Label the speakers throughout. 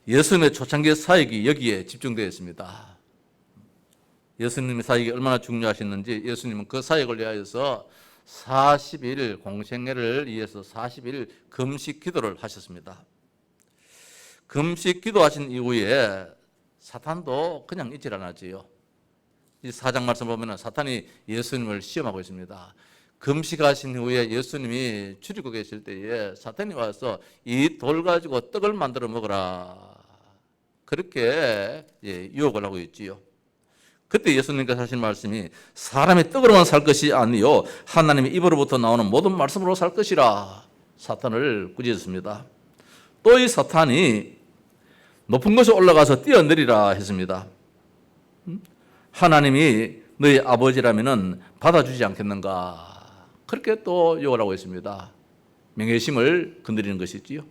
Speaker 1: 예수님의 초창기 사역이 여기에 집중되어 있습니다. 예수님의 사역이 얼마나 중요하셨는지 예수님은 그 사역을 위하여서 40일 공생애를 위해서 40일 금식 기도를 하셨습니다. 금식 기도하신 이후에 사탄도 그냥 있질 않았지요. 이 4장 말씀 보면 사탄이 예수님을 시험하고 있습니다. 금식하신 후에 예수님이 출입고 계실 때에 사탄이 와서 이 돌 가지고 떡을 만들어 먹어라, 그렇게 유혹을 하고 있지요. 그때 예수님께서 하신 말씀이 사람의 떡으로만 살 것이 아니요 하나님의 입으로부터 나오는 모든 말씀으로 살 것이라 사탄을 꾸짖었습니다. 또 이 사탄이 높은 곳에 올라가서 뛰어내리라 했습니다. 하나님이 너희 아버지라면 받아주지 않겠는가, 그렇게 또 욕을 하고 있습니다. 명예심을 건드리는 것이지요.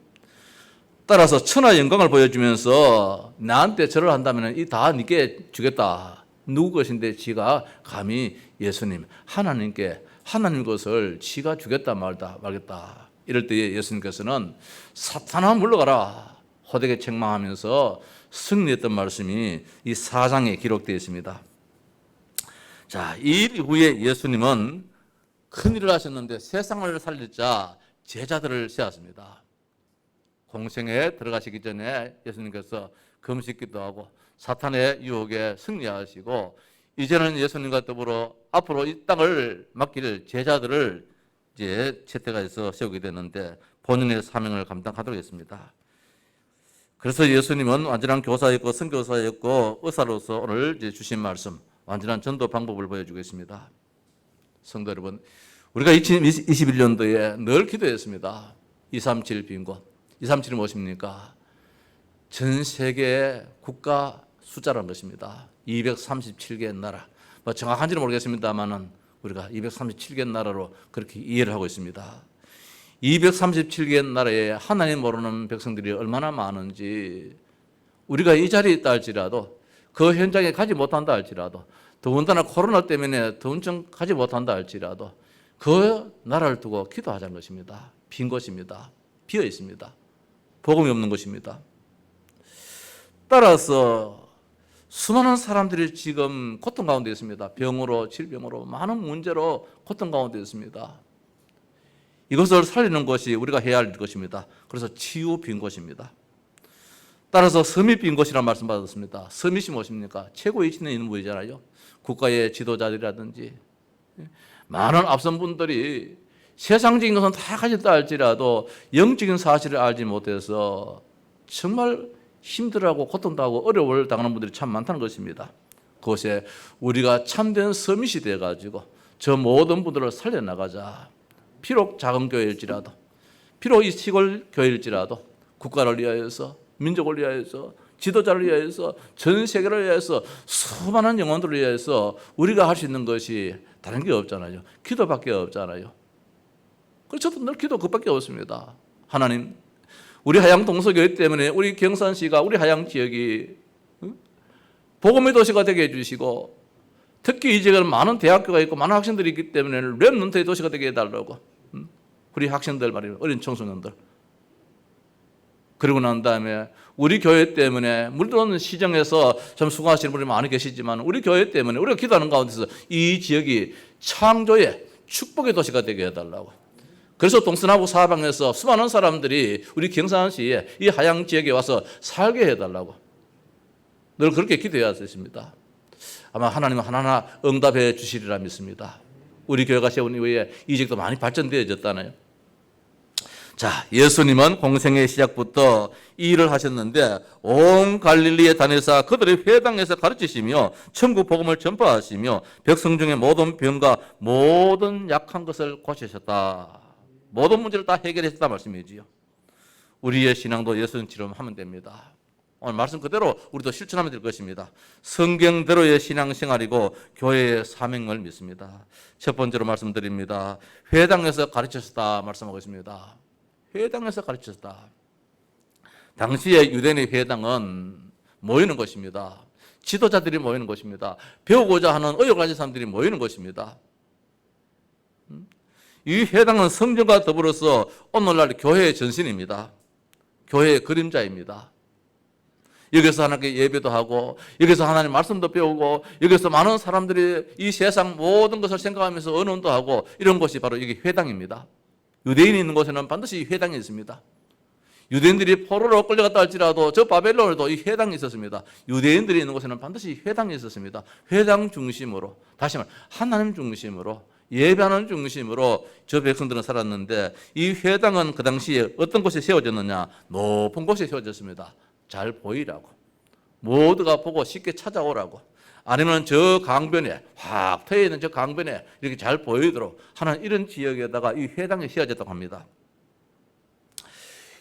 Speaker 1: 따라서 천하 영광을 보여주면서 나한테 절을 한다면 이 다 네게 주겠다. 누구 것인데 지가 감히 예수님, 하나님 것을 지가 주겠다 말겠다. 이럴 때에 예수님께서는 사탄아 물러가라 호되게 책망하면서 승리했던 말씀이 이 4장에 기록되어 있습니다. 자, 이 이후에 예수님은 큰일을 하셨는데 세상을 살리자 제자들을 세웠습니다. 공생에 들어가시기 전에 예수님께서 금식기도 하고 사탄의 유혹에 승리하시고 이제는 예수님과 더불어 앞으로 이 땅을 맡길 제자들을 이제 채택해서 세우게 되는데 본인의 사명을 감당하도록 했습니다. 그래서 예수님은 완전한 교사였고 선교사였고 의사로서 오늘 이제 주신 말씀, 완전한 전도 방법을 보여주겠습니다. 성도 여러분, 우리가 2021년도에 늘 기도했습니다. 237 빈곤. 237이 무엇입니까? 전 세계 국가 숫자라는 것입니다. 237개 나라. 뭐 정확한지는 모르겠습니다만은 우리가 237개 나라로 그렇게 이해를 하고 있습니다. 237개 나라에 하나님 모르는 백성들이 얼마나 많은지, 우리가 이 자리에 있다 할지라도, 그 현장에 가지 못한다 할지라도, 더군다나 코로나 때문에 더운청 가지 못한다 할지라도 그 나라를 두고 기도하자는 것입니다. 빈 곳입니다. 비어 있습니다. 복음이 없는 것입니다. 따라서 수많은 사람들이 지금 고통 가운데 있습니다. 병으로, 질병으로, 많은 문제로 고통 가운데 있습니다. 이것을 살리는 것이 우리가 해야 할 것입니다. 그래서 치유 빈 곳입니다. 따라서 서밋 빈 곳이라는 말씀 받았습니다. 서밋이 무엇입니까? 최고 위치에 있는 분이잖아요. 국가의 지도자들이라든지 많은 앞선 분들이 세상적인 것은 다 가졌다 할지라도 영적인 사실을 알지 못해서 정말 힘들어하고 고통도 하고 어려움을 당하는 분들이 참 많다는 것입니다. 그것에 우리가 참된 서밋이 되어가지고 저 모든 분들을 살려나가자. 비록 작은 교회일지라도, 비록 이 시골 교회일지라도 국가를 위하여서, 민족을 위하여서, 지도자를 위하여서, 전 세계를 위하여서, 수많은 영혼들을 위하여서 우리가 할 수 있는 것이 다른 게 없잖아요. 기도밖에 없잖아요. 그래서 저도 늘 기도 그밖에 없습니다. 하나님, 우리 하양 동서교회 때문에 우리 경산시가, 우리 하양 지역이 복음의 도시가 되게 해주시고, 특히 이 지역에는 많은 대학교가 있고 많은 학생들이 있기 때문에 랩런트의 도시가 되게 해달라고. 우리 학생들 말이에요. 어린 청소년들. 그러고 난 다음에 우리 교회 때문에, 물론 시정에서 좀 수고하시는 분이 많이 계시지만 우리 교회 때문에 우리가 기도하는 가운데서 이 지역이 창조의 축복의 도시가 되게 해달라고. 그래서 동서남북 사방에서 수많은 사람들이 우리 경산시에 이 하양 지역에 와서 살게 해달라고 늘 그렇게 기도해야 되십니다. 아마 하나님은 하나하나 응답해 주시리라 믿습니다. 우리 교회가 세운 이후에 이 지역도 많이 발전되어졌잖아요. 자, 예수님은 공생의 시작부터 이 일을 하셨는데 온 갈릴리에 다니사 그들의 회당에서 가르치시며 천국 복음을 전파하시며 백성 중에 모든 병과 모든 약한 것을 고치셨다. 모든 문제를 다 해결했다 말씀이지요. 우리의 신앙도 예수님처럼 하면 됩니다. 오늘 말씀 그대로 우리도 실천하면 될 것입니다. 성경대로의 신앙생활이고 교회의 사명을 믿습니다. 첫 번째로 말씀드립니다. 회당에서 가르쳤다 말씀하고 있습니다. 회당에서 가르쳤다. 당시의 유대인의 회당은 모이는 것입니다. 지도자들이 모이는 것입니다. 배우고자 하는 의욕을 가진 사람들이 모이는 것입니다. 이 회당은 성전과 더불어서 오늘날 교회의 전신입니다. 교회의 그림자입니다. 여기서 하나님께 예배도 하고 여기서 하나님 말씀도 배우고 여기서 많은 사람들이 이 세상 모든 것을 생각하면서 언론도 하고 이런 곳이 바로 이게 회당입니다. 유대인이 있는 곳에는 반드시 회당이 있습니다. 유대인들이 포로로 끌려갔다 할지라도 저 바벨론에도 이 회당이 있었습니다. 유대인들이 있는 곳에는 반드시 회당이 있었습니다. 회당 중심으로, 다시 말해 하나님 중심으로, 예배하는 중심으로 저 백성들은 살았는데, 이 회당은 그 당시에 어떤 곳에 세워졌느냐? 높은 곳에 세워졌습니다. 잘 보이라고, 모두가 보고 쉽게 찾아오라고, 아니면 저 강변에, 확 트여 있는 저 강변에 이렇게 잘 보이도록 하는 이런 지역에다가 이 회당이 세워졌다고 합니다.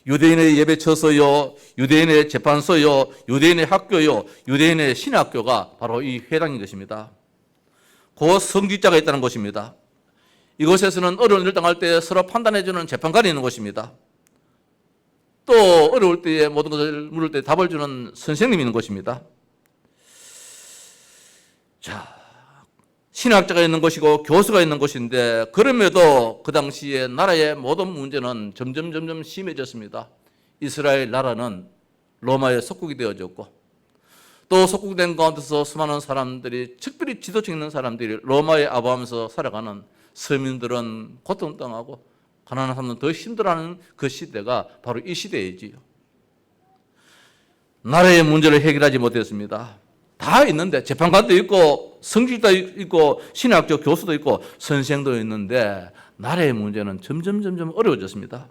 Speaker 1: 유대인의 예배처소요, 유대인의 재판소요, 유대인의 학교요, 유대인의 신학교가 바로 이 회당인 것입니다. 그 성직자가 있다는 것입니다. 이곳에서는 어려운 일을 당할 때 서로 판단해주는 재판관이 있는 곳입니다. 또 어려울 때에 모든 것을 물을 때 답을 주는 선생님이 있는 곳입니다. 자, 신학자가 있는 곳이고 교수가 있는 곳인데, 그럼에도 그 당시에 나라의 모든 문제는 점점 심해졌습니다. 이스라엘 나라는 로마의 속국이 되어졌고, 또 속국된 가운데서 수많은 사람들이, 특별히 지도층 있는 사람들이 로마에 아부하면서 살아가는 서민들은 고통당하고 가난한 사람들은 더 힘들어하는 그 시대가 바로 이 시대이지요. 나라의 문제를 해결하지 못했습니다. 다 있는데, 재판관도 있고 성직도 있고 신학적 교수도 있고 선생도 있는데, 나라의 문제는 점점 어려워졌습니다.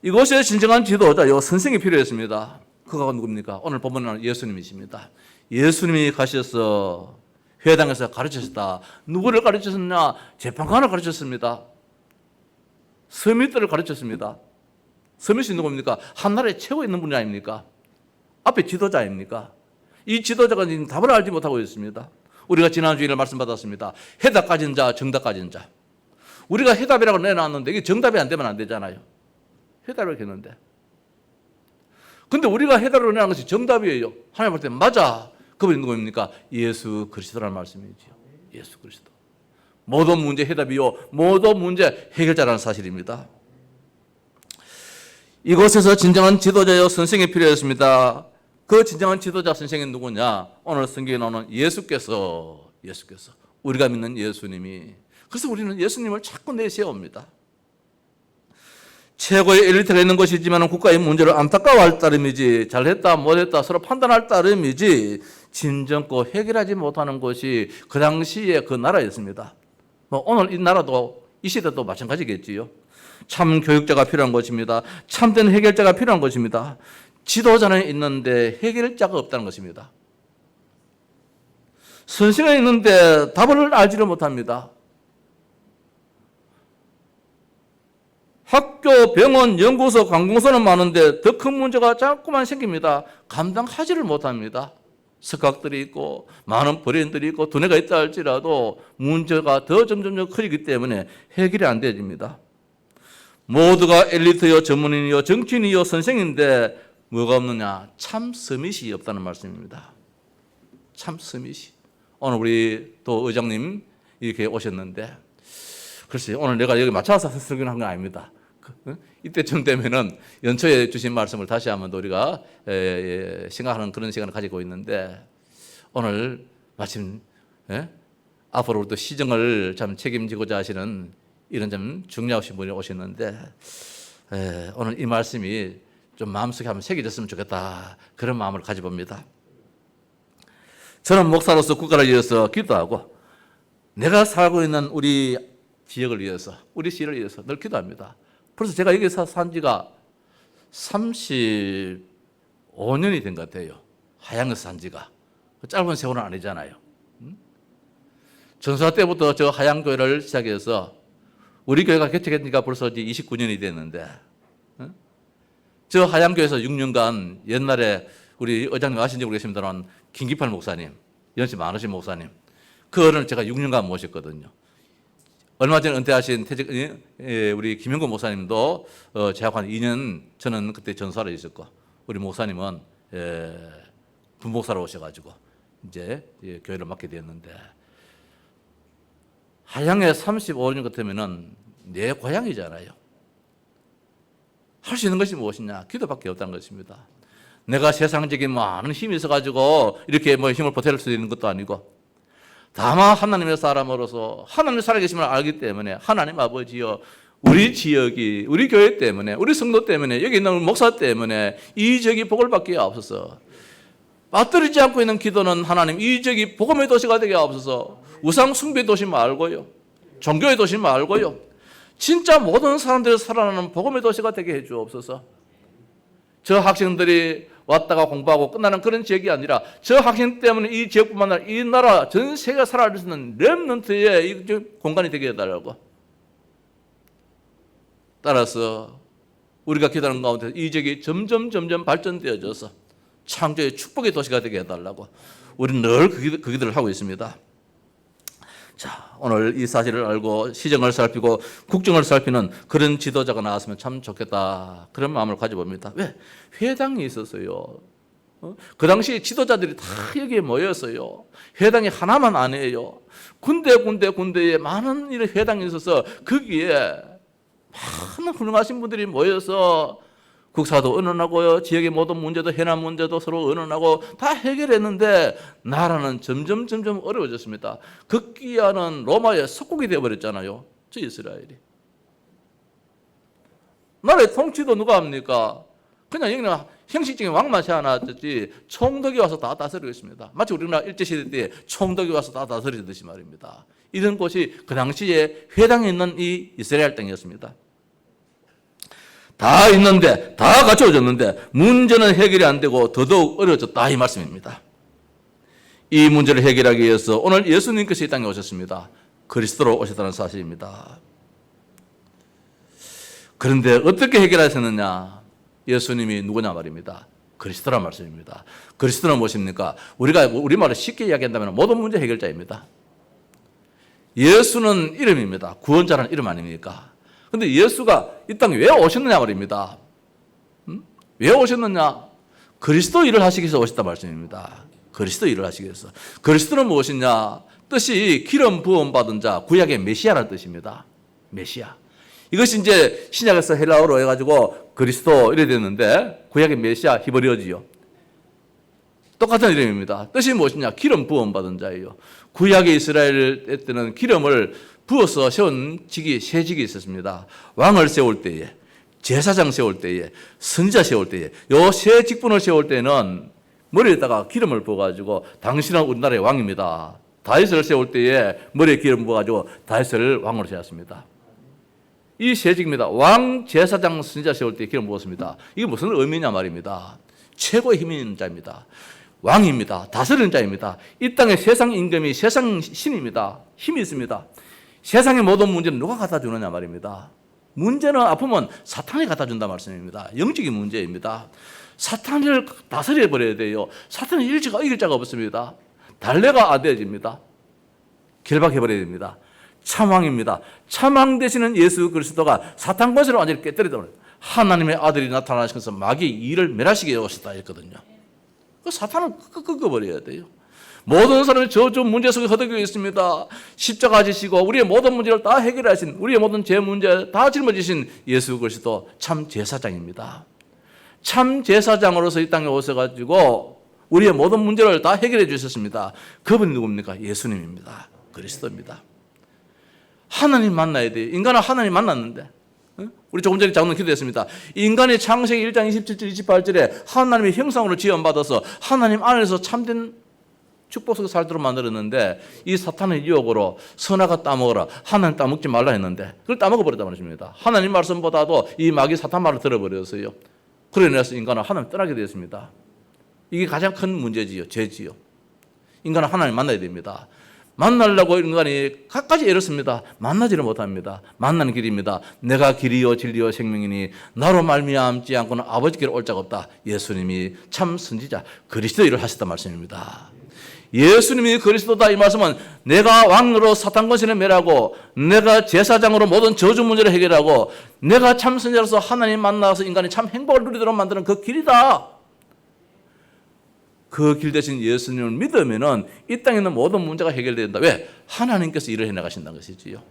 Speaker 1: 이곳에 진정한 지도자, 선생이 필요했습니다. 그가 누굽니까? 오늘 본문은 예수님이십니다. 예수님이 가셔서 회당에서 가르치셨다. 누구를 가르쳤느냐? 재판관을 가르쳤습니다. 서밋들을 가르쳤습니다. 서밋이 누굽니까? 한 나라에 최고 있는 분이 아닙니까? 앞에 지도자 아닙니까? 이 지도자가 지금 답을 알지 못하고 있습니다. 우리가 지난주에 말씀 받았습니다. 해답 가진 자, 정답 가진 자. 우리가 해답이라고 내놨는데 이게 정답이 안 되면 안 되잖아요. 해답을 했는데. 근데 우리가 해답으로 내놓은 것이 정답이에요. 하나님 볼 때 맞아. 그분이 누구입니까? 예수 그리스도라는 말씀이지요. 예수 그리스도. 모든 문제 해답이요, 모든 문제 해결자라는 사실입니다. 이곳에서 진정한 지도자요, 선생이 필요했습니다. 그 진정한 지도자 선생이 누구냐? 오늘 성경에 나오는 예수께서 우리가 믿는 예수님이. 그래서 우리는 예수님을 자꾸 내세웁니다. 최고의 엘리트가 있는 것이지만 국가의 문제를 안타까워할 따름이지, 잘했다 못했다 서로 판단할 따름이지 진정코 해결하지 못하는 것이 그 당시에 그 나라였습니다. 오늘 이 나라도 이 시대도 마찬가지겠지요. 참 교육자가 필요한 것입니다. 참된 해결자가 필요한 것입니다. 지도자는 있는데 해결자가 없다는 것입니다. 선생은 있는데 답을 알지를 못합니다. 학교, 병원, 연구소, 관공서는 많은데 더 큰 문제가 자꾸만 생깁니다. 감당하지를 못합니다. 석학들이 있고 많은 브레인들이 있고 두뇌가 있다 할지라도 문제가 더 점점 커지기 때문에 해결이 안 되집니다. 모두가 엘리트요, 전문인이요, 정치인이요, 선생인데 뭐가 없느냐? 참 서밋이 없다는 말씀입니다. 참 서밋이. 오늘 우리 또 의장님 이렇게 오셨는데, 글쎄요, 오늘 내가 여기 맞춰서 설교한 건 아닙니다. 이때쯤 되면은 연초에 주신 말씀을 다시 한번 우리가 생각하는 그런 시간을 가지고 있는데, 오늘 마침 앞으로 또 시정을 참 책임지고자 하시는 이런 좀 중요하신 분이 오셨는데, 오늘 이 말씀이 좀 마음속에 한번 새겨졌으면 좋겠다, 그런 마음을 가져봅니다. 저는 목사로서 국가를 위해서 기도하고 내가 살고 있는 우리 지역을 위해서, 우리 시를 위해서 늘 기도합니다. 그래서 제가 여기서 산 지가 35년이 된 것 같아요. 하양에서 산 지가. 짧은 세월은 아니잖아요. 전사 때부터 저 하양교회를 시작해서 우리 교회가 개척했으니까 벌써 이제 29년이 됐는데, 저 하양교회에서 6년간 옛날에 우리 의장님 아신지 모르겠습니다만 김기팔 목사님, 연세 많으신 목사님, 그 어른을 제가 6년간 모셨거든요. 얼마 전에 은퇴하신 우리 김영구 목사님도 제가 한 2년, 저는 그때 전사로 있었고, 우리 목사님은 분목사로 오셔가지고 이제 교회를 맡게 되었는데, 하양에 35년 같으면은 내 고향이잖아요. 할 수 있는 것이 무엇이냐? 기도밖에 없다는 것입니다. 내가 세상적인 많은 힘이 있어가지고 이렇게 힘을 보탤 수 있는 것도 아니고, 다만 하나님의 사람으로서 하나님의 살아계심을 알기 때문에 하나님 아버지여, 우리 지역이, 우리 교회 때문에, 우리 성도 때문에, 여기 있는 목사 때문에 이 지역이 복을 받게 하옵소서. 빠뜨리지 않고 있는 기도는 하나님 이 지역이 복음의 도시가 되게 하옵소서. 우상 숭배 도시 말고요, 종교의 도시 말고요, 진짜 모든 사람들이 살아나는 복음의 도시가 되게 해 주옵소서. 저 학생들이 왔다가 공부하고 끝나는 그런 지역이 아니라 저 학생 때문에 이 지역뿐만 아니라 이 나라 전 세계가 살아갈 수 있는 렘넌트의 공간이 되게 해달라고. 따라서 우리가 기도하는 가운데 이 지역이 점점 발전되어져서 창조의 축복의 도시가 되게 해달라고 우리는 늘 그 기도를 하고 있습니다. 자, 오늘 이 사실을 알고 시정을 살피고 국정을 살피는 그런 지도자가 나왔으면 참 좋겠다, 그런 마음을 가져봅니다. 왜? 회당이 있었어요. 그 당시 지도자들이 다 여기에 모였어요. 회당이 하나만 아니에요. 군데에 많은 이런 회당이 있어서 거기에 많은 훌륭하신 분들이 모여서 국사도 의논하고요, 지역의 모든 문제도, 해남 문제도 서로 의논하고 다 해결했는데 나라는 점점 어려워졌습니다. 극기야는 로마의 속국이 되어버렸잖아요, 저 이스라엘이. 나라의 통치도 누가 합니까? 그냥 여기는 형식적인 왕만 세워놨지 총독이 와서 다 다스리고 있습니다. 마치 우리나라 일제시대 때 총독이 와서 다 다스리듯이 말입니다. 이런 곳이 그 당시에 회당에 있는 이 이스라엘 땅이었습니다. 다 있는데, 다 갖춰졌는데 문제는 해결이 안 되고 더더욱 어려워졌다, 이 말씀입니다. 이 문제를 해결하기 위해서 오늘 예수님께서 이 땅에 오셨습니다. 그리스도로 오셨다는 사실입니다. 그런데 어떻게 해결하셨느냐? 예수님이 누구냐 말입니다. 그리스도란 말씀입니다. 그리스도는 무엇입니까? 우리가 우리말로 쉽게 이야기한다면 모든 문제 해결자입니다. 예수는 이름입니다. 구원자라는 이름 아닙니까? 그런데 예수가 이 땅에 왜 오셨느냐 말입니다. 왜 오셨느냐? 그리스도 일을 하시기 위해서 오셨다 말씀입니다. 그리스도 일을 하시기 위해서. 그리스도는 무엇이냐? 뜻이 기름 부음 받은 자, 구약의 메시아라는 뜻입니다. 메시아. 이것이 이제 신약에서 헬라어로 해가지고 그리스도 이래 됐는데, 구약의 메시아 히브리어지요. 똑같은 이름입니다. 뜻이 무엇이냐? 기름 부음 받은 자예요. 구약의 이스라엘 때는 기름을 부어서 세운 직이 세 직이 있었습니다. 왕을 세울 때에, 제사장 세울 때에, 선지자 세울 때에, 요 세 직분을 세울 때는 머리에다가 기름을 부어가지고 당신은 우리나라의 왕입니다. 다윗을 세울 때에 머리에 기름 부어가지고 다윗을 왕으로 세웠습니다. 이 세 직입니다. 왕, 제사장, 선지자 세울 때 기름 부었습니다. 이게 무슨 의미냐 말입니다. 최고의 힘 있는 자입니다. 왕입니다. 다스리는 자입니다. 이 땅의 세상 임금이 세상 신입니다. 힘이 있습니다. 세상의 모든 문제는 누가 갖다 주느냐 말입니다. 문제는 아프면 사탄이 갖다 준다 말씀입니다. 영적인 문제입니다. 사탄을 다스려 버려야 돼요. 사탄은 이길 자가 없습니다. 달래가 안 되어집니다. 결박해 버려야 됩니다. 참왕입니다. 참왕 되시는 예수 그리스도가 사탄 권세를 완전히 깨뜨리다 하나님의 아들이 나타나셔서 마귀의 일을 멸하시게 오셨다 했거든요. 그 사탄을 끄끄버려야 돼요. 모든 사람이 저 문제 속에 허덕여 있습니다. 십자가 지시고 우리의 모든 문제를 다 해결하신, 우리의 모든 죄 문제 다 짊어지신 예수 그리스도 참 제사장입니다. 참 제사장으로서 이 땅에 오셔가지고 우리의 모든 문제를 다 해결해 주셨습니다. 그분이 누굽니까? 예수님입니다. 그리스도입니다. 하나님 만나야 돼요. 인간은 하나님 만났는데, 우리 조금 전에 장로 기도했습니다. 인간의 창세기 1장 27절 28절에 하나님의 형상으로 지원받아서 하나님 안에서 참된 축복 속에 살도록 만들었는데, 이 사탄의 유혹으로 선악과 따먹어라, 하나님 따먹지 말라 했는데 그걸 따먹어버렸단 말입니다. 하나님 말씀보다도 이 마귀 사탄 말을 들어버렸어요. 그로 인해서 인간은 하나님 떠나게 되었습니다. 이게 가장 큰 문제지요. 죄지요. 인간은 하나님 만나야 됩니다. 만나려고 인간이 갖가지 애를 씁니다. 만나지를 못합니다. 만나는 길입니다. 내가 길이요 진리요 생명이니 나로 말미암지 않고는 아버지께로 올 자가 없다. 예수님이 참 선지자 그리스도 일을 하셨단 말씀입니다. 예수님이 그리스도다 이 말씀은 내가 왕으로 사탄 권세를 멸하고 내가 제사장으로 모든 저주 문제를 해결하고 내가 참 선지자로서 하나님 만나서 인간이 참 행복을 누리도록 만드는 그 길이다. 그 길 대신 예수님을 믿으면은 이 땅에 있는 모든 문제가 해결된다. 왜? 하나님께서 일을 해나가신다는 것이지요.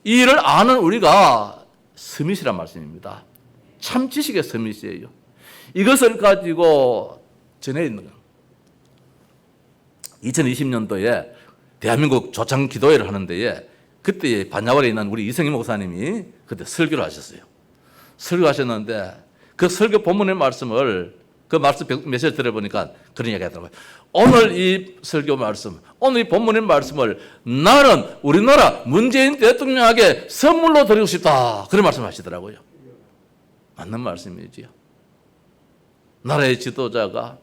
Speaker 1: 이 일을 아는 우리가 스밋이란 말씀입니다. 참 지식의 서밋이에요. 이것을 가지고 전해 있는 거예요. 2020년도에 대한민국 조창 기도회를 하는 데에 그때 반야월에 있는 우리 이성희 목사님이 그때 설교를 하셨어요. 설교하셨는데 그 설교 본문의 말씀을 그 말씀 메시지 들어보니까 그런 이야기 하더라고요. 오늘 이 설교 말씀, 오늘 이 본문의 말씀을 나는 우리나라 문재인 대통령에게 선물로 드리고 싶다. 그런 말씀 하시더라고요. 맞는 말씀이지요. 나라의 지도자가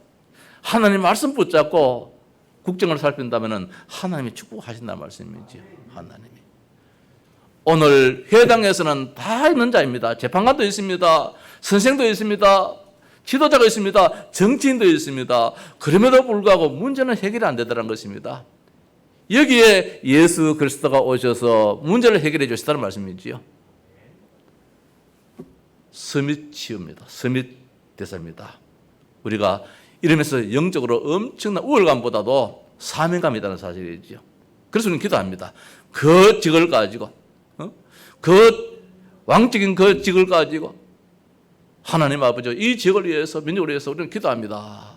Speaker 1: 하나님 말씀 붙잡고 국정을 살핀다면 하나님이 축복하신다는 말씀이지요. 하나님이. 오늘 회당에서는 다 있는 자입니다. 재판관도 있습니다. 선생도 있습니다. 지도자가 있습니다. 정치인도 있습니다. 그럼에도 불구하고 문제는 해결이 안 되더라는 것입니다. 여기에 예수 그리스도가 오셔서 문제를 해결해 주시다는 말씀이지요. 서밋 치유입니다. 서밋 대사입니다. 우리가 이러면서 영적으로 엄청난 우월감보다도 사명감이라는 사실이지요. 그래서 우리는 기도합니다. 그 직을 가지고, 그 왕적인 그 직을 가지고 하나님 아버지 이 지역을 위해서 민족을 위해서 우리는 기도합니다.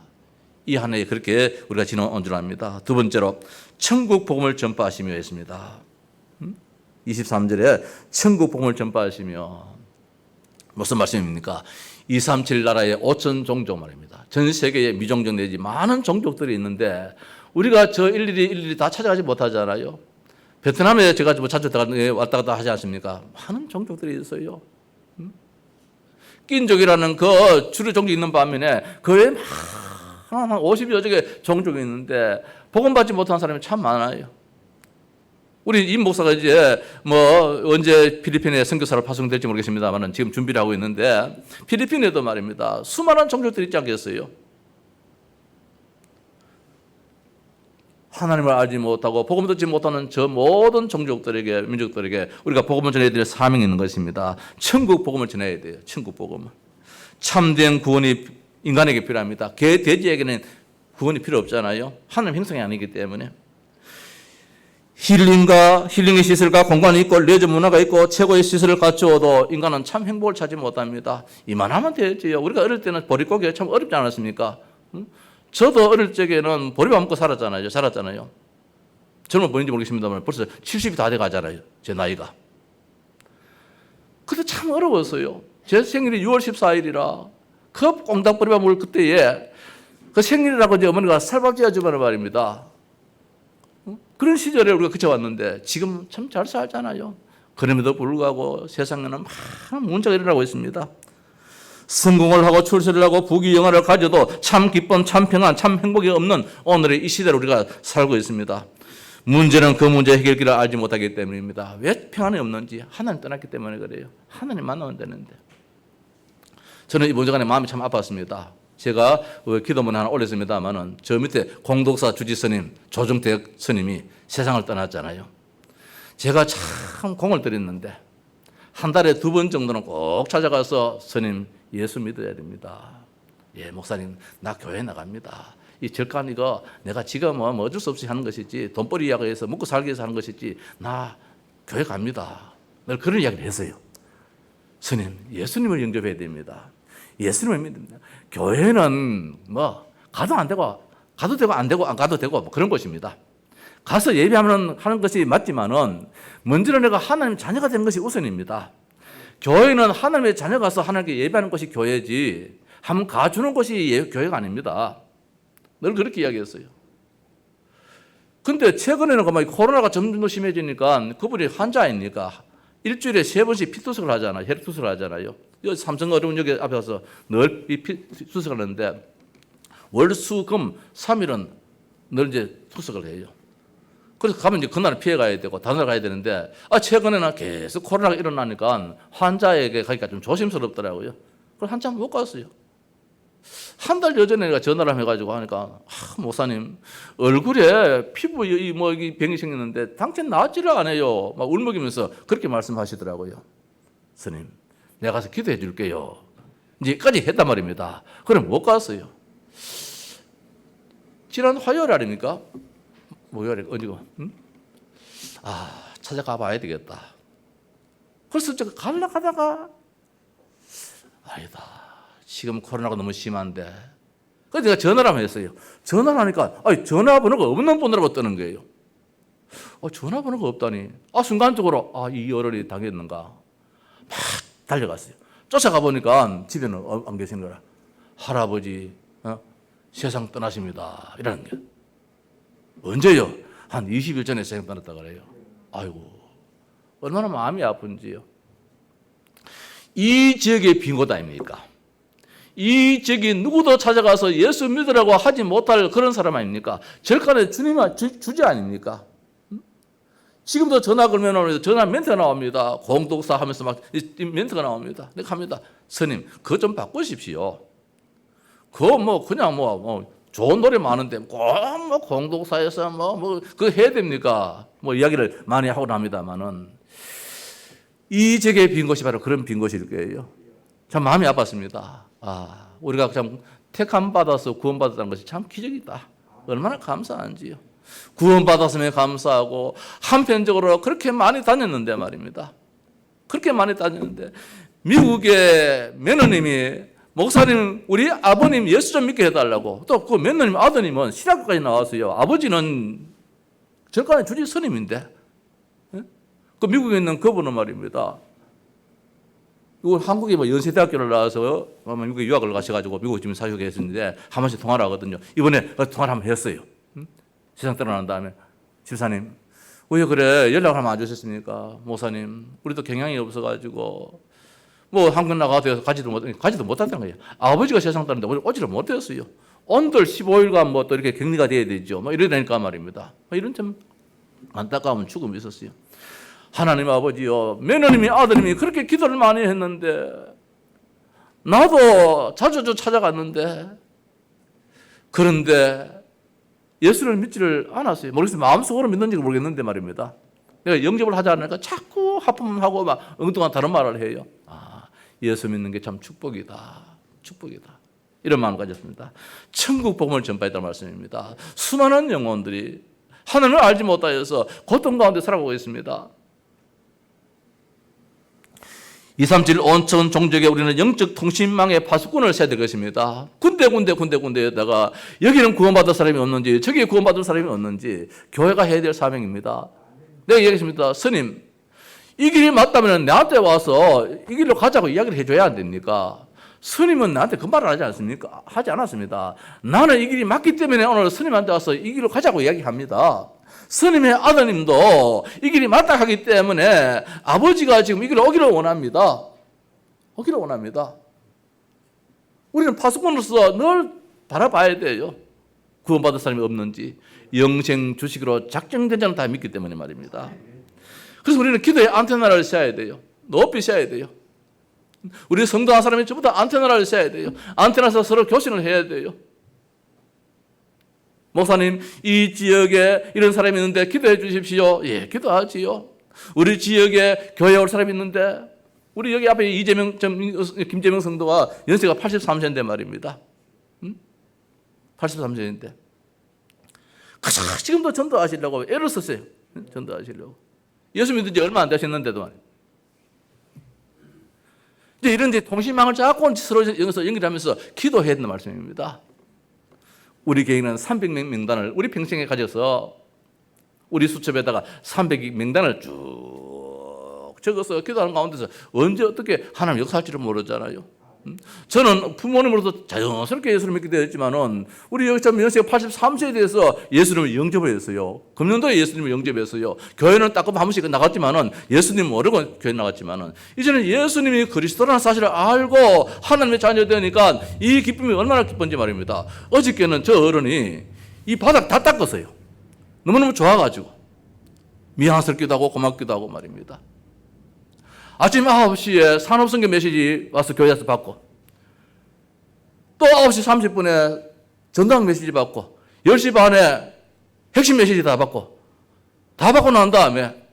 Speaker 1: 이 한 해에 그렇게 우리가 지나온 줄 압니다. 두 번째로 천국 복음을 전파하시며 했습니다. 23절에 천국 복음을 전파하시며 무슨 말씀입니까? 237 나라의 5천 종족 말입니다. 전 세계에 미종족 내지 많은 종족들이 있는데 우리가 저 일일이 다 찾아가지 못하잖아요. 베트남에 제가 뭐 자주 왔다 갔다 하지 않습니까? 많은 종족들이 있어요. 낀족이라는 그 주류 종족이 있는 반면에 그 외에 한 50여 개의 종족이 있는데 복음받지 못한 사람이 참 많아요. 우리 임 목사가 이제 뭐 언제 필리핀에 선교사로 파송될지 모르겠습니다만 지금 준비를 하고 있는데 필리핀에도 말입니다. 수많은 종족들이 있지 않겠어요? 하나님을 알지 못하고 복음 듣지 못하는 저 모든 종족들에게 민족들에게 우리가 복음을 전해야 될 사명이 있는 것입니다. 천국 복음을 전해야 돼요. 천국 복음을. 참된 구원이 인간에게 필요합니다. 개, 돼지에게는 구원이 필요 없잖아요. 하나님 형상이 아니기 때문에. 힐링의 시설과 공간이 있고 레저 문화가 있고 최고의 시설을 갖추어도 인간은 참 행복을 찾지 못합니다. 이만하면 되지요. 우리가 어릴 때는 보릿고개 참 어렵지 않았습니까? 저도 어릴 적에는 보리밥 먹고 살았잖아요. 젊은 보이는지 모르겠습니다만 벌써 70이 다 돼가잖아요. 제 나이가. 그때 참 어려웠어요. 제 생일이 6월 14일이라 그 꽁닥보리밥 먹을 그때에 그 생일이라고 이제 어머니가 살밥 지어주면 말입니다. 그런 시절에 우리가 그쳐왔는데 지금 참 잘 살잖아요. 그럼에도 불구하고 세상에는 많은 문제가 일어나고 있습니다. 성공을 하고 출세를 하고 부귀영화를 가져도 참 기쁨, 참 평안, 참 행복이 없는 오늘의 이 시대를 우리가 살고 있습니다. 문제는 그 문제 해결기를 알지 못하기 때문입니다. 왜 평안이 없는지 하나님 떠났기 때문에 그래요. 하나님 만나면 되는데. 저는 이번 주간에 마음이 참 아팠습니다. 제가 기도문 하나 올렸습니다만은 저 밑에 공독사 주지 스님, 조정택 스님이 세상을 떠났잖아요. 제가 참 공을 들였는데 한 달에 2번 정도는 꼭 찾아가서 스님 예수 믿어야 됩니다. 예, 목사님 나 교회 나갑니다. 이 절간 이거 내가 지금 뭐 어쩔 수 없이 하는 것이지 돈벌이 이야기해서 먹고 살기 위해서 하는 것이지 나 교회 갑니다. 늘 그런 이야기를 했어요. 스님 예수님을 영접해야 됩니다. 예수님을 믿습니다. 교회는 뭐 가도 안 되고 가도 되고 안 되고 안 가도 되고 뭐 그런 것입니다. 가서 예배하는 하는 것이 맞지만은 먼저는 내가 하나님 자녀가 되는 것이 우선입니다. 교회는 하나님의 자녀가서 하나님께 예배하는 것이 교회지 한번 가주는 것이 교회가 아닙니다. 늘 그렇게 이야기했어요. 근데 최근에는 그만 코로나가 점점 더 심해지니까 그분이 환자 아닙니까? 일주일에 3번씩 피투석을 하잖아요. 혈투석을 하잖아요. 여기 삼성 어려운 여기 앞에 와서 늘 이 피투석을 하는데 월, 수, 금 3일은 늘 이제 투석을 해요. 그래서 가면 이제 그날은 피해 가야 되고 다른 날 가야 되는데 최근에는 계속 코로나가 일어나니까 환자에게 가기가 좀 조심스럽더라고요. 그래서 한참 못 갔어요. 한 달 전에 내가 전화를 해가지고 하니까 목사님 얼굴에 피부 이 병이 생겼는데 당신 나았지를 않아요. 막 울먹이면서 그렇게 말씀하시더라고요. 스님 내가 가서 기도해 줄게요. 이제까지 했단 말입니다. 그럼 못 갔어요. 지난 화요일 아닙니까? 뭐요일 어디고? 찾아가 봐야 되겠다. 그래서 제가 가려고 하다가 아니다. 지금 코로나가 너무 심한데. 그래서 제가 전화를 한번 했어요. 전화를 하니까 전화번호가 없는 번호라고 뜨는 거예요. 전화번호가 없다니. 순간적으로 이 어른이 당했는가. 막 달려갔어요. 쫓아가 보니까 집에는 안 계신 거라. 할아버지 세상 떠나십니다. 이라는 게. 언제요? 한 20일 전에 세상 떠났다 그래요. 아이고, 얼마나 마음이 아픈지요. 이 지역의 빈곳 아닙니까? 이 지역이 누구도 찾아가서 예수 믿으라고 하지 못할 그런 사람 아닙니까? 절간에 주님은 주제 아닙니까? 지금도 전화 걸면 전화 멘트가 나옵니다. 공독사 하면서 막 멘트가 나옵니다. 내가 합니다. 스님, 그거 좀 바꾸십시오. 그거 그냥 좋은 노래 많은데 꼭 공독사에서 그거 해야 됩니까? 이야기를 많이 하고 납니다만은 이 지역의 빈 곳이 바로 그런 빈 곳일 거예요. 참 마음이 아팠습니다. 우리가 참 택함 받아서 구원받았다는 것이 참 기적이다. 얼마나 감사한지요. 구원받았으면 감사하고 한편적으로 그렇게 많이 다녔는데 말입니다. 그렇게 많이 다녔는데 미국의 며느님이 목사님 우리 아버님 예수 좀 믿게 해달라고 또 그 며느님 아드님은 신학교까지 나왔어요. 아버지는 절간에 주지 스님인데 그 미국에 있는 그분은 말입니다. 한국에 연세대학교를 나와서 미국에 유학을 가셔가지고 미국 지금 사시고 계시는데 한 번씩 통화를 하거든요. 이번에 통화를 한번 했어요. 세상 떠나는 다음에 집사님 왜 그래 연락을 한번 안 주셨습니까? 목사님 우리도 경향이 없어가지고 한국 나가서 가지도 못했다는 거예요. 아버지가 세상 떠났는데 오지를 못했어요. 온들 15일간 또 이렇게 격리가 돼야 되죠. 이러니까 말입니다. 이런 좀 안타까운 죽음이 있었어요. 하나님 아버지요, 며느님이 아드님이 그렇게 기도를 많이 했는데 나도 자주 찾아갔는데 그런데 예수를 믿지를 않았어요. 모르겠어요. 마음속으로 믿는지 모르겠는데 말입니다. 내가 영접을 하지 않으니까 자꾸 하품하고 막 엉뚱한 다른 말을 해요. 예수 믿는 게 참 축복이다. 축복이다. 이런 마음을 가졌습니다. 천국 복음을 전파했다는 말씀입니다. 수많은 영혼들이 하나님을 알지 못하여서 고통 가운데 살아가고 있습니다. 237 온천 종족에 우리는 영적 통신망의 파수꾼을 세야 될 것입니다. 군데군데에다가 여기는 구원받을 사람이 없는지 저기에 구원받을 사람이 없는지 교회가 해야 될 사명입니다. 내가 얘기했습니다. 스님, 이 길이 맞다면 나한테 와서 이 길로 가자고 이야기를 해줘야 안 됩니까? 스님은 나한테 그 말을 하지 않습니까? 하지 않았습니다. 나는 이 길이 맞기 때문에 오늘 스님한테 와서 이 길로 가자고 이야기합니다. 스님의 아드님도 이 길이 맞다 하기 때문에 아버지가 지금 이 길로 오기를 원합니다. 오기를 원합니다. 우리는 파수꾼으로서 늘 바라봐야 돼요. 구원받을 사람이 없는지 영생 주식으로 작정된 자는 다 믿기 때문에 말입니다. 그래서 우리는 기도에 안테나를 씌워야 돼요. 높이 씌워야 돼요. 우리 성도 한 사람이 전부 다 안테나를 씌워야 돼요. 안테나에서 서로 교신을 해야 돼요. 목사님, 이 지역에 이런 사람이 있는데 기도해 주십시오. 예, 기도하지요. 우리 지역에 교회 올 사람이 있는데 우리 여기 앞에 김재명 성도가 연세가 83세인데 말입니다. 83세인데 지금도 전도하시려고 애를 썼어요. 전도하시려고. 예수 믿은 지 얼마 안 되셨는데도 말이에요. 이제 이런 통신망을 자꾸 서로 여기서 연결하면서 기도해야 되는 말씀입니다. 우리 교회는 300명 명단을 우리 평생에 가져서 우리 수첩에다가 300명단을 쭉 적어서 기도하는 가운데서 언제 어떻게 하나님 역사할지를 모르잖아요. 저는 부모님으로도 자연스럽게 예수를 믿게 되었지만은 우리 여기 참 연세가 83세에 대해서 예수님을 영접을 했어요. 금년도에 예수님을 영접했어요. 교회는 따끔 한 번씩 나갔지만은 예수님 모르고 교회 나갔지만은 이제는 예수님이 그리스도라는 사실을 알고 하나님의 자녀 되니까 이 기쁨이 얼마나 기쁜지 말입니다. 어저께는 저 어른이 이 바닥 다 닦았어요. 너무너무 좋아가지고 미안스럽기도 하고 고맙기도 하고 말입니다. 아침 9시에 산업선교 메시지 와서 교회에서 받고 또 9시 30분에 전당 메시지 받고 10시 반에 핵심 메시지 다 받고 난 다음에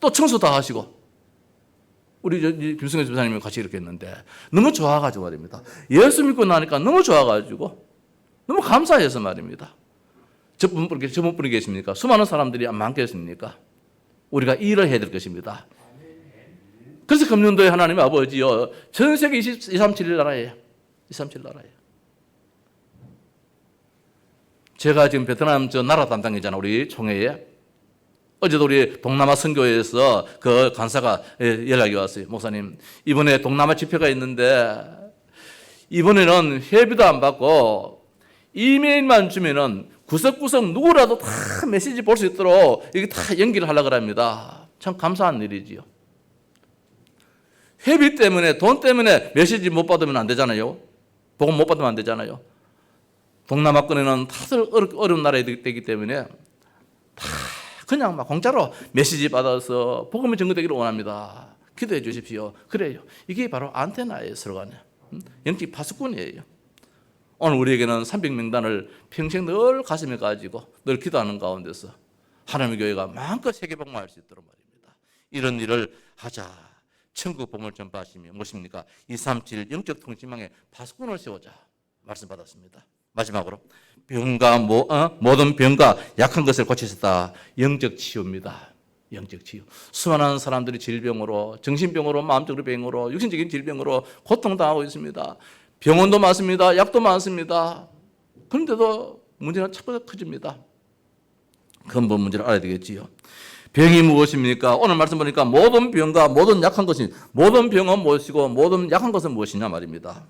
Speaker 1: 또 청소 다 하시고 우리 김승현 집사님이 같이 이렇게 했는데 너무 좋아가지고 말입니다. 예수 믿고 나니까 너무 좋아가지고 너무 감사해서 말입니다. 저분분이 계십니까? 수많은 사람들이 많겠습니까? 우리가 이 일을 해야 될 것입니다. 그래서 금년도에 하나님의 아버지요, 전 세계 237 나라예요. 237 나라예요. 제가 지금 베트남 나라 담당이잖아, 우리 총회에. 어제도 우리 동남아 선교회에서 그 간사가 연락이 왔어요. 목사님, 이번에 동남아 집회가 있는데 이번에는 회비도 안 받고 이메일만 주면은 구석구석 누구라도 다 메시지 볼 수 있도록 이게 다 연기를 하려고 합니다. 참 감사한 일이지요. 회비 때문에, 돈 때문에 메시지 못 받으면 안 되잖아요. 복음 못 받으면 안 되잖아요. 동남아권에는 다들 어려운 나라에 되기 때문에 다 그냥 막 공짜로 메시지 받아서 복음이 전거되기를 원합니다. 기도해 주십시오. 그래요. 이게 바로 안테나예요, 서로 간에. 영적 파수꾼이에요. 오늘 우리에게는 300명단을 평생 늘 가슴에 가지고 늘 기도하는 가운데서 하나님의 교회가 마음껏 세계복음화할 수 있도록 말입니다. 이런 일을 하자. 천국 복음을 전파하시며 무엇입니까? 237 영적 통치망의 파수꾼을 세우자 말씀받았습니다. 마지막으로 모든 병과 약한 것을 고치셨다. 영적 치유입니다. 영적 치유. 수많은 사람들이 질병으로, 정신병으로, 마음적으로 병으로, 육신적인 질병으로 고통당하고 있습니다. 병원도 많습니다. 약도 많습니다. 그런데도 문제는 자꾸 커집니다. 근본 문제를 알아야 되겠지요. 병이 무엇입니까? 오늘 말씀 보니까 모든 병과 모든 약한 것이, 모든 병은 무엇이고 모든 약한 것은 무엇이냐 말입니다.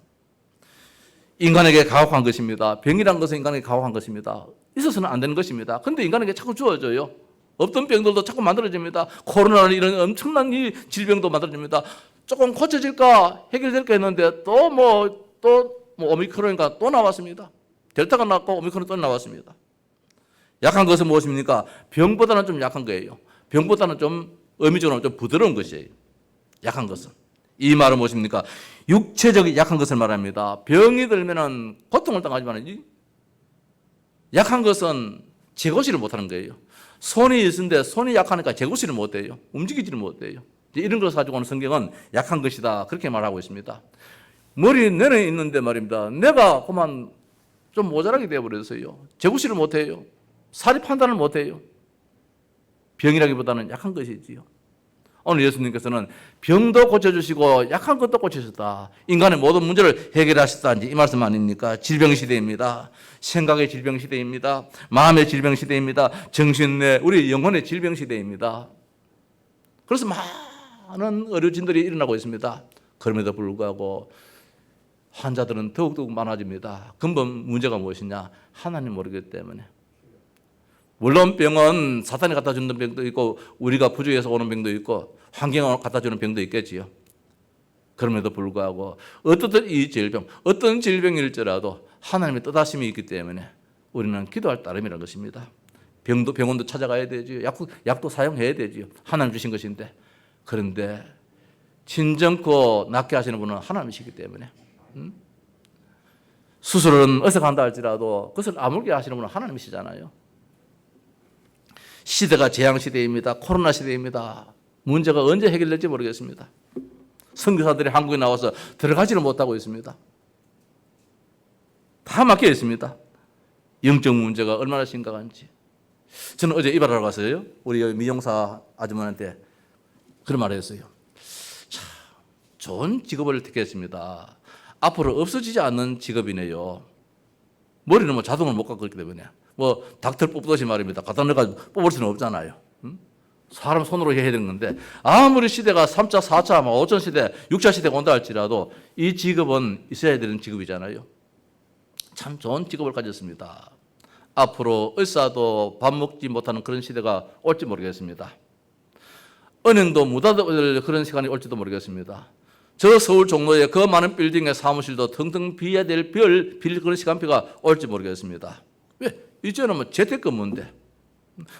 Speaker 1: 인간에게 가혹한 것입니다. 병이란 것은 인간에게 가혹한 것입니다. 있어서는 안 되는 것입니다. 그런데 인간에게 자꾸 주어져요. 없던 병들도 자꾸 만들어집니다. 코로나는 이런 엄청난 이 질병도 만들어집니다. 조금 고쳐질까 해결될까 했는데 또 오미크론인가 또 나왔습니다. 델타가 나왔고 오미크론 또 나왔습니다. 약한 것은 무엇입니까? 병보다는 좀 약한 거예요. 병보다는 좀 의미적으로 좀 부드러운 것이에요. 약한 것은. 이 말은 무엇입니까? 육체적인 약한 것을 말합니다. 병이 들면은 고통을 당하지만 약한 것은 제고시를 못하는 거예요. 손이 있는데 손이 약하니까 제고시를 못해요. 움직이지를 못해요. 이런 것을 가지고는 성경은 약한 것이다. 그렇게 말하고 있습니다. 머리 내내 있는데 말입니다. 내가 그만 좀 모자라게 되어버렸어요. 제고시를 못해요. 사리 판단을 못해요. 병이라기보다는 약한 것이지요. 오늘 예수님께서는 병도 고쳐주시고 약한 것도 고쳐주셨다. 인간의 모든 문제를 해결하셨다. 이 말씀 아닙니까? 질병 시대입니다. 생각의 질병 시대입니다. 마음의 질병 시대입니다. 정신 내 우리 영혼의 질병 시대입니다. 그래서 많은 의료진들이 일어나고 있습니다. 그럼에도 불구하고 환자들은 더욱더욱 많아집니다. 근본 문제가 무엇이냐? 하나님 모르기 때문에. 물론 병은 사탄이 갖다 주는 병도 있고 우리가 부족해서 오는 병도 있고 환경을 갖다 주는 병도 있겠지요. 그럼에도 불구하고 어떤 이 질병, 어떤 질병일지라도 하나님의 뜻하심이 있기 때문에 우리는 기도할 따름이라는 것입니다. 병원도 찾아가야 되지요. 약도 사용해야 되지요. 하나님 주신 것인데. 그런데 친정코 낫게 하시는 분은 하나님이시기 때문에 수술은 어디서 한다 할지라도 그것을 아물게 하시는 분은 하나님이시잖아요. 시대가 재앙시대입니다. 코로나 시대입니다. 문제가 언제 해결될지 모르겠습니다. 선교사들이 한국에 나와서 들어가지를 못하고 있습니다. 다 막혀 있습니다. 영적 문제가 얼마나 심각한지. 저는 어제 이발하러 갔어요. 우리 미용사 아주머니한테 그런 말을 했어요. 자, 좋은 직업을 택했습니다. 앞으로 없어지지 않는 직업이네요. 머리는 뭐 자동으로 못 깎기 때문에. 뭐 닥터 뽑듯이 말입니다. 갖다 넣어가지고 뽑을 수는 없잖아요. 사람 손으로 해야 되는 건데 아무리 시대가 3차, 4차, 5차 시대, 6차 시대가 온다 할지라도 이 직업은 있어야 되는 직업이잖아요. 참 좋은 직업을 가졌습니다. 앞으로 의사도 밥 먹지 못하는 그런 시대가 올지 모르겠습니다. 은행도 못 닫을 그런 시간이 올지도 모르겠습니다. 저 서울 종로에 그 많은 빌딩의 사무실도 텅텅 비어야 될 빌 그런 시간표가 올지 모르겠습니다. 왜? 이제는 뭐 재택근무인데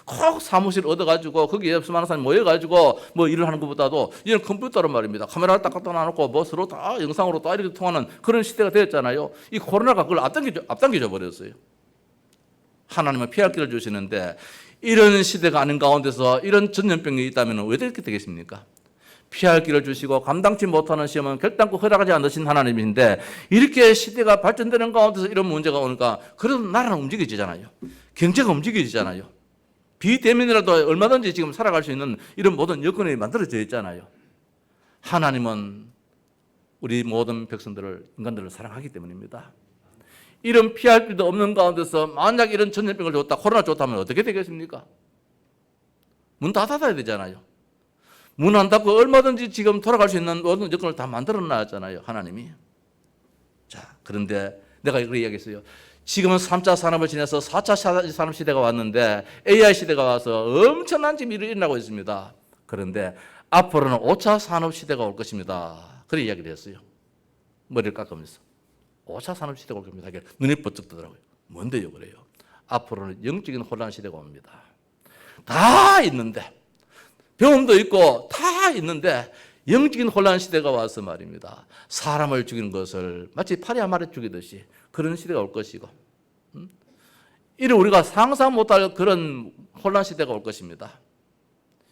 Speaker 1: 꼭 사무실 얻어가지고 거기에 수많은 사람이 모여가지고 뭐 일을 하는 것보다도 이제는 컴퓨터로 말입니다. 카메라를 딱 갖다 놔놓고 뭐 서로 다 영상으로 다 이렇게 통하는 그런 시대가 되었잖아요. 이 코로나가 그걸 앞당겨줘 버렸어요. 하나님은 피할 길을 주시는데 이런 시대가 아닌 가운데서 이런 전염병이 있다면 왜 이렇게 되겠습니까? 피할 길을 주시고 감당치 못하는 시험은 결단코 허락하지 않으신 하나님인데 이렇게 시대가 발전되는 가운데서 이런 문제가 오니까 그래도 나라는 움직여지잖아요. 경제가 움직여지잖아요. 비대면이라도 얼마든지 지금 살아갈 수 있는 이런 모든 여건이 만들어져 있잖아요. 하나님은 우리 모든 백성들을, 인간들을 사랑하기 때문입니다. 이런 피할 길도 없는 가운데서 만약 이런 전염병을 줬다, 코로나 줬다면 어떻게 되겠습니까? 문 다 닫아야 되잖아요. 문 안 닫고 얼마든지 지금 돌아갈 수 있는 모든 여건을 다 만들어 놨잖아요, 하나님이. 자, 그런데 내가 이걸 이야기했어요. 지금은 3차 산업을 지나서 4차 산업 시대가 왔는데 AI 시대가 와서 엄청난 일이 일어나고 있습니다. 그런데 앞으로는 5차 산업 시대가 올 것입니다. 그런 이야기를 했어요. 머리를 깎으면서. 5차 산업 시대가 올 겁니다. 눈이 번쩍 뜨더라고요. 뭔데요? 그래요. 앞으로는 영적인 혼란 시대가 옵니다. 다 있는데, 병음도 있고 다 있는데 영적인 혼란 시대가 와서 말입니다. 사람을 죽이는 것을 마치 파리 한 마리 죽이듯이 그런 시대가 올 것이고, 이를 우리가 상상 못할 그런 혼란 시대가 올 것입니다.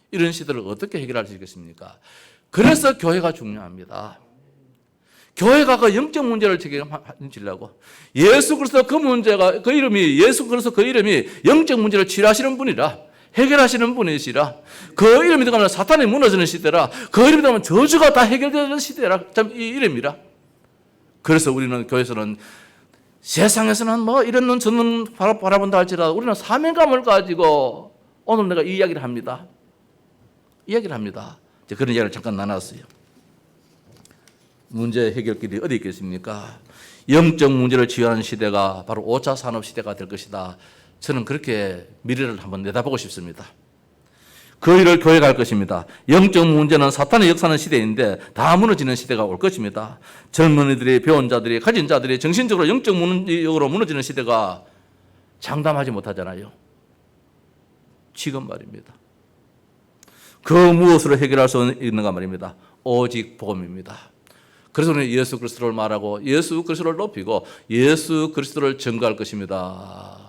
Speaker 1: 이런 시대를 어떻게 해결할 수 있겠습니까? 그래서 교회가 중요합니다. 교회가 그 영적 문제를 해결하려고 예수 그리스도 그 문제가 그 이름이 예수 그리스도 그 이름이 영적 문제를 치료하시는 분이라, 해결하시는 분이시라, 그 이름이 들어가면 사탄이 무너지는 시대라, 그 이름이 들어가면 저주가 다 해결되는 시대라, 참 이 이름이라. 그래서 우리는 교회에서는 세상에서는 뭐 이런 눈 저눈 바라본다 할지라도 우리는 사명감을 가지고 오늘 내가 이 이야기를 합니다. 이야기를 합니다. 그런 이야기를 잠깐 나눴어요. 문제 해결길이 어디 있겠습니까? 영적 문제를 치유하는 시대가 바로 5차 산업 시대가 될 것이다. 저는 그렇게 미래를 한번 내다보고 싶습니다. 그 일을 교회가 할 것입니다. 영적 문제는 사탄의 역사하는 시대인데 다 무너지는 시대가 올 것입니다. 젊은이들이, 배운 자들이, 가진 자들이 정신적으로 영적으로 무너지는 시대가 장담하지 못하잖아요. 지금 말입니다. 그 무엇으로 해결할 수 있는가 말입니다. 오직 복음입니다. 그래서 우리는 예수 그리스도를 말하고 예수 그리스도를 높이고 예수 그리스도를 증거할 것입니다.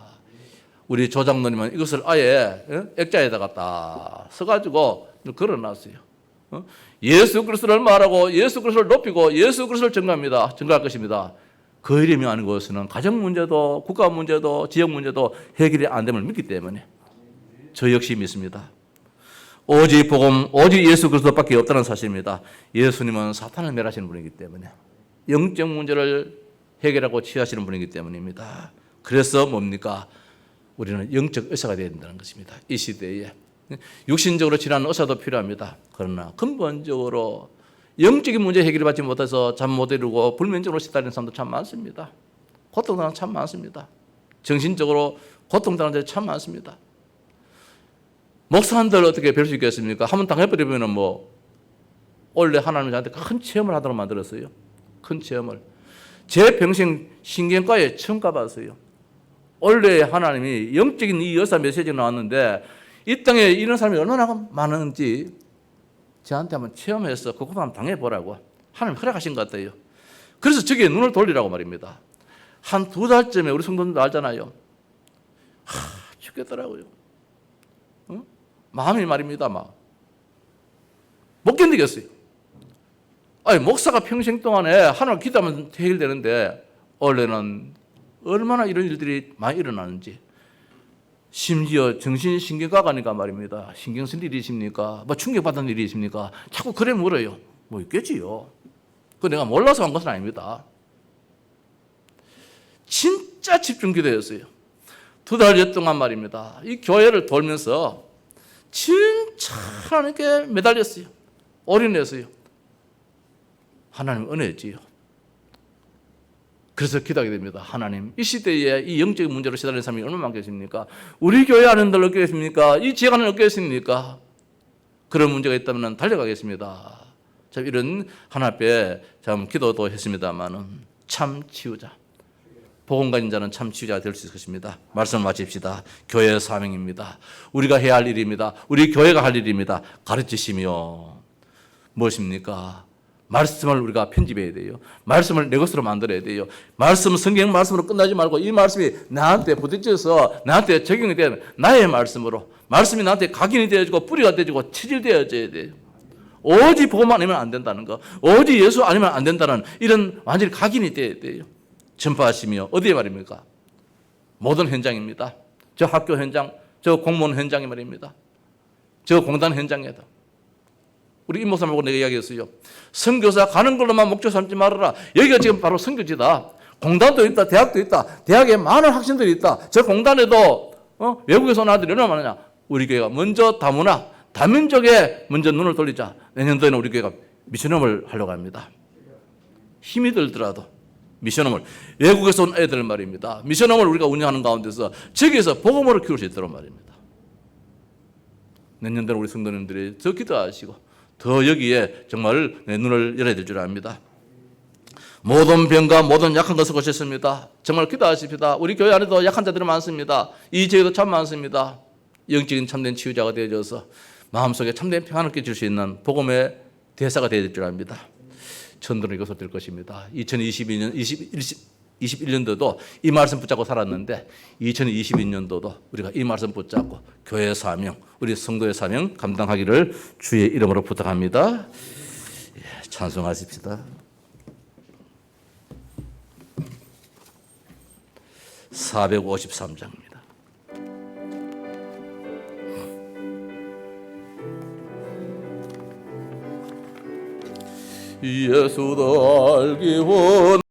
Speaker 1: 우리 조장로님은 이것을 아예 액자에다가 딱 써가지고 걸어놨어요. 예수 그리스도를 말하고 예수 그리스도를 높이고 예수 그리스도를 증거할 것입니다. 그 이름이 아닌 것은 가정 문제도 국가 문제도 지역 문제도 해결이 안 됨을 믿기 때문에 저 역시 믿습니다. 오직 복음, 오직 예수 그리스도밖에 없다는 사실입니다. 예수님은 사탄을 멸하시는 분이기 때문에 영적 문제를 해결하고 치유하시는 분이기 때문입니다. 그래서 뭡니까? 우리는 영적 의사가 되어야 된다는 것입니다. 이 시대에 육신적으로 치료하는 의사도 필요합니다. 그러나 근본적으로 영적인 문제 해결을 받지 못해서 잠 못 이루고 불면증으로 시달리는 사람도 참 많습니다. 고통당하는 참 많습니다. 정신적으로 고통당하는 자들이 참 많습니다. 목사님들 어떻게 뵐 수 있겠습니까? 한번 당해버리면 원래 하나님이 저한테 큰 체험을 하도록 만들었어요. 큰 체험을. 제 평생 신경과에 처음 가봤어요. 원래 하나님이 영적인 이 여사 메시지가 나왔는데 이 땅에 이런 사람이 얼마나 많은지 저한테 한번 체험해서 그거 한번 당해보라고 하나님 허락하신 것 같아요. 그래서 저기에 눈을 돌리라고 말입니다. 한 2달쯤에 우리 성도님도 알잖아요. 죽겠더라고요. 마음이 말입니다. 못 견디겠어요. 아니, 목사가 평생 동안에 하나님 기도하면 해결되는데 원래는 얼마나 이런 일들이 많이 일어나는지. 심지어 정신신경과 가니까 말입니다. 신경 쓴 일이십니까? 충격받은 일이십니까? 자꾸 그래 물어요. 있겠지요. 그거 내가 몰라서 한 것은 아닙니다. 진짜 집중 기도였어요. 2달여 동안 말입니다. 이 교회를 돌면서 진짜 하나님께 매달렸어요. 올인했어요. 하나님 은혜였지요. 그래서 기도하게 됩니다. 하나님, 이 시대에 이 영적인 문제로 시달리는 사람이 얼마나 많겠습니까? 우리 교회 안에는 없겠습니까? 이 지역 안에는 없겠습니까? 그런 문제가 있다면 달려가겠습니다. 참 이런 하나님 앞에 참 기도도 했습니다만은 참 치유자. 복음 가진 자는 참 치유자가 될 수 있을 것입니다. 말씀을 마칩시다. 교회의 사명입니다. 우리가 해야 할 일입니다. 우리 교회가 할 일입니다. 가르치시며 무엇입니까? 말씀을 우리가 편집해야 돼요. 말씀을 내 것으로 만들어야 돼요. 성경 말씀으로 끝나지 말고 이 말씀이 나한테 부딪혀서 나한테 적용이 되는 나의 말씀으로 말씀이 나한테 각인이 되어지고 뿌리가 되어지고 체질되어져야 돼요. 오직 복음 아니면 안 된다는 거, 오직 예수 아니면 안 된다는 이런 완전히 각인이 되어야 돼요. 전파하시며 어디에 말입니까? 모든 현장입니다. 저 학교 현장, 저 공무원 현장이 말입니다. 저 공단 현장에도 우리 임목사 보고 내가 이야기했어요. 선교사 가는 걸로만 목적 삼지 말아라. 여기가 지금 바로 선교지다. 공단도 있다. 대학도 있다. 대학에 많은 학생들이 있다. 저 공단에도 외국에서 온 아들이 얼마나 많으냐. 우리 교회가 먼저 다문화, 다민족에 먼저 눈을 돌리자. 내년도에는 우리 교회가 미션홈을 하려고 합니다. 힘이 들더라도 미션홈을, 외국에서 온 애들 말입니다. 미션홈을 우리가 운영하는 가운데서 저기에서 복음으로 키울 수 있도록 말입니다. 내년도에 우리 성도님들이 더 기도하시고 더 여기에 정말 내 눈을 열어야 될 줄 압니다. 모든 병과 모든 약한 것을 고쳤습니다. 정말 기도하십시다. 우리 교회 안에도 약한 자들이 많습니다. 이 지역에도 참 많습니다. 영적인 참된 치유자가 되어져서 마음속에 참된 평안을 끼칠 수 있는 복음의 대사가 되어야 될 줄 압니다. 천도는 이것을 될 것입니다. 2021년도도 이 말씀 붙잡고 살았는데 2022년도도 우리가 이 말씀 붙잡고 교회의 사명, 우리 성도의 사명 감당하기를 주의 이름으로 부탁합니다. 찬송하십시다. 453장입니다. 예수도 알기 원